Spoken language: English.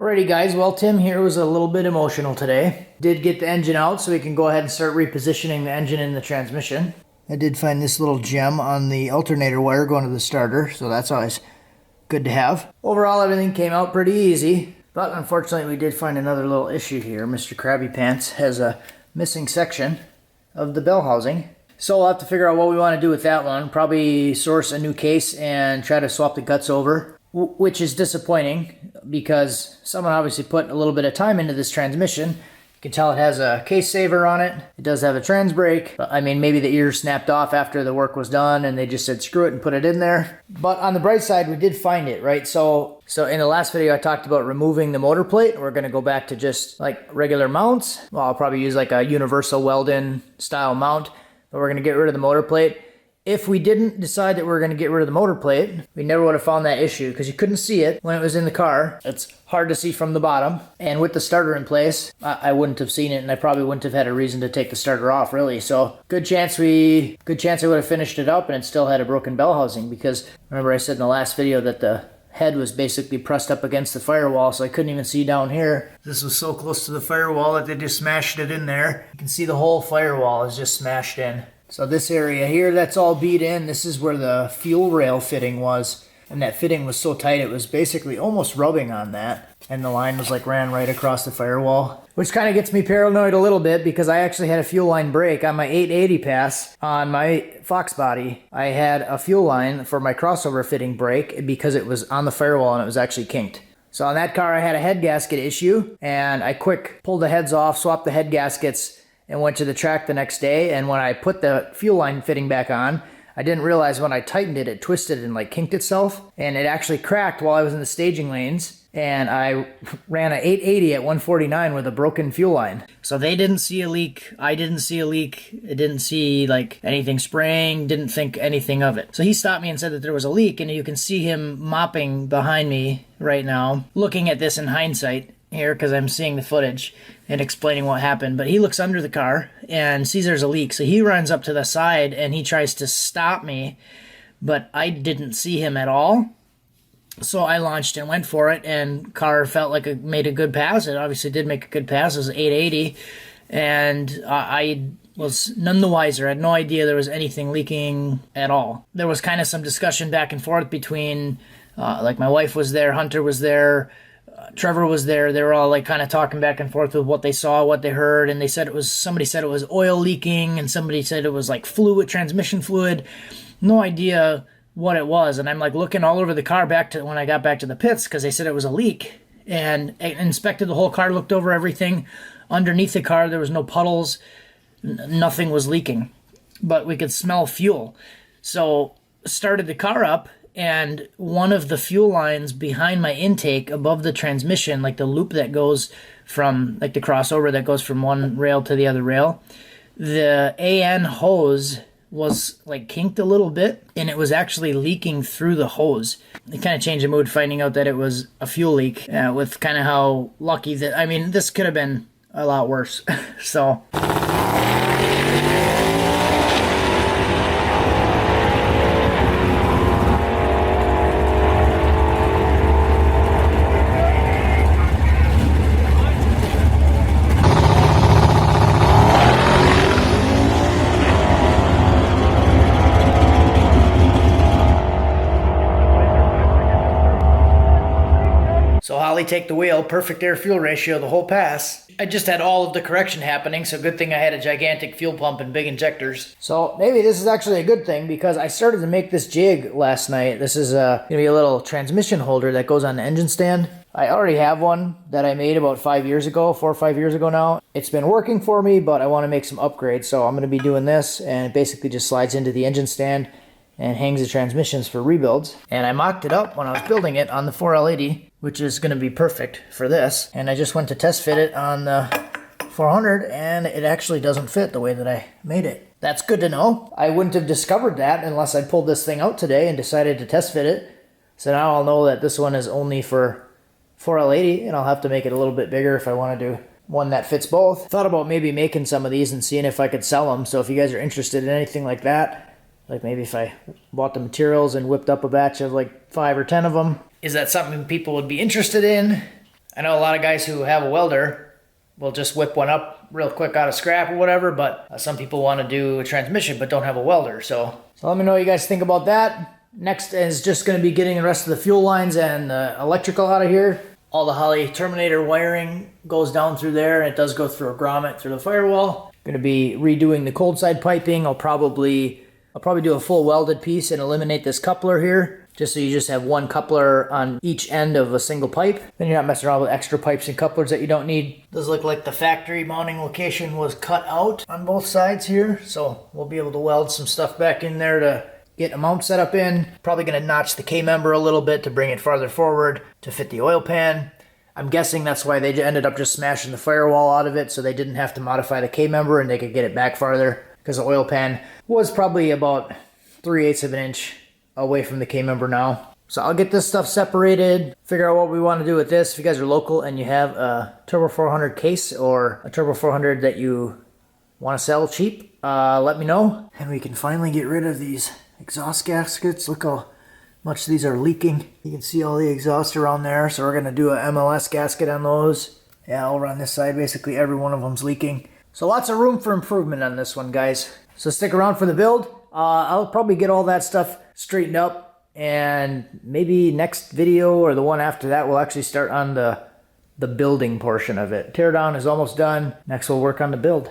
Alrighty guys, well Tim here was a little bit emotional today. Did get the engine out so we can go ahead and start repositioning the engine in the transmission. I did find this little gem on the alternator wire going to the starter, so that's always good to have. Overall everything came out pretty easy, but unfortunately we did find another little issue here. Mr. Krabby Pants has a missing section of the bell housing. So we'll have to figure out what we want to do with that one. Probably source a new case and try to swap the guts over, which is disappointing because someone obviously put a little bit of time into this transmission. You can tell it has a case saver on it. It does have a trans brake. I mean, maybe the ears snapped off after the work was done and they just said screw it and put it in there. But on the bright side, we did find it, right? So in the last video, I talked about removing the motor plate. We're gonna go back to just like regular mounts. Well, I'll probably use like a universal weld-in style mount, but we're gonna get rid of the motor plate. If we didn't decide that we were going to get rid of the motor plate, we never would have found that issue because you couldn't see it when it was in the car. It's hard to see from the bottom. And with the starter in place, I wouldn't have seen it, and I probably wouldn't have had a reason to take the starter off, really. So good chance I would have finished it up and it still had a broken bell housing, because remember I said in the last video that the head was basically pressed up against the firewall, so I couldn't even see down here. This was so close to the firewall that they just smashed it in there. You can see the whole firewall is just smashed in. So this area here, that's all beat in. This is where the fuel rail fitting was. And that fitting was so tight, it was basically almost rubbing on that. And the line was like ran right across the firewall. Which kind of gets me paranoid a little bit because I actually had a fuel line break on my 880 pass on my Fox body. I had a fuel line for my crossover fitting break because it was on the firewall and it was actually kinked. So on that car, I had a head gasket issue and I quick pulled the heads off, swapped the head gaskets, and went to the track the next day. And when I put the fuel line fitting back on, I didn't realize when I tightened it, it twisted and like kinked itself. And it actually cracked while I was in the staging lanes. And I ran an 880 at 149 with a broken fuel line. So they didn't see a leak. I didn't see a leak. It didn't see like anything spraying, didn't think anything of it. So he stopped me and said that there was a leak, and you can see him mopping behind me right now, looking at this in hindsight here because I'm seeing the footage and explaining what happened. But he looks under the car and sees there's a leak, so he runs up to the side and he tries to stop me, but I didn't see him at all. So I launched and went for it, and car felt like it made a good pass. It obviously did make a good pass. It was 880, and I was none the wiser. I had no idea there was anything leaking at all. There was kind of some discussion back and forth between like my wife was there, Hunter was there, Trevor was there. They were all like kind of talking back and forth with what they saw, what they heard, and they said somebody said it was oil leaking, and somebody said it was like fluid, transmission fluid. No idea what it was, and I'm like looking all over the car back to when I got back to the pits because they said it was a leak, and I inspected the whole car, looked over everything. Underneath the car there was no puddles, nothing was leaking, but we could smell fuel. So started the car up, and one of the fuel lines behind my intake above the transmission, like the loop that goes from, like the crossover that goes from one rail to the other rail, the AN hose was like kinked a little bit, and it was actually leaking through the hose. It kind of changed the mood finding out that it was a fuel leak, with kind of how lucky that, I mean, this could have been a lot worse. So Holly, take the wheel, perfect air-fuel ratio the whole pass. I just had all of the correction happening, so good thing I had a gigantic fuel pump and big injectors. So maybe this is actually a good thing because I started to make this jig last night. This is going to be a little transmission holder that goes on the engine stand. I already have one that I made about 5 years ago, 4 or 5 years ago now. It's been working for me, but I want to make some upgrades, so I'm going to be doing this, and it basically just slides into the engine stand and hangs the transmissions for rebuilds. And I mocked it up when I was building it on the 4L80, which is going to be perfect for this. And I just went to test fit it on the 400, and it actually doesn't fit the way that I made it. That's good to know. I wouldn't have discovered that unless I pulled this thing out today and decided to test fit it. So now I'll know that this one is only for 4L80, and I'll have to make it a little bit bigger if I want to do one that fits both. Thought about maybe making some of these and seeing if I could sell them. So if you guys are interested in anything like that, like maybe if I bought the materials and whipped up a batch of like 5 or 10 of them, is that something people would be interested in? I know a lot of guys who have a welder will just whip one up real quick out of scrap or whatever, but some people want to do a transmission but don't have a welder. So let me know what you guys think about that. Next is just going to be getting the rest of the fuel lines and the electrical out of here. All the Holley Terminator wiring goes down through there. It does go through a grommet through the firewall. Going to be redoing the cold side piping. I'll probably do a full welded piece and eliminate this coupler here, just so you just have one coupler on each end of a single pipe. Then you're not messing around with extra pipes and couplers that you don't need. Does look like the factory mounting location was cut out on both sides here, so we'll be able to weld some stuff back in there to get a mount set up in. Probably going to notch the K-member a little bit to bring it farther forward to fit the oil pan. I'm guessing that's why they ended up just smashing the firewall out of it, so they didn't have to modify the K-member and they could get it back farther, because the oil pan was probably about 3/8 of an inch away from the K-member now. So I'll get this stuff separated, figure out what we want to do with this. If you guys are local and you have a Turbo 400 case or a Turbo 400 that you want to sell cheap, let me know. And we can finally get rid of these exhaust gaskets. Look how much these are leaking. You can see all the exhaust around there. So we're going to do a MLS gasket on those. Yeah, over on this side, basically every one of them's leaking. So lots of room for improvement on this one, guys. So stick around for the build. I'll probably get all that stuff straightened up, and maybe next video or the one after that we'll actually start on the building portion of it. Teardown is almost done. Next we'll work on the build.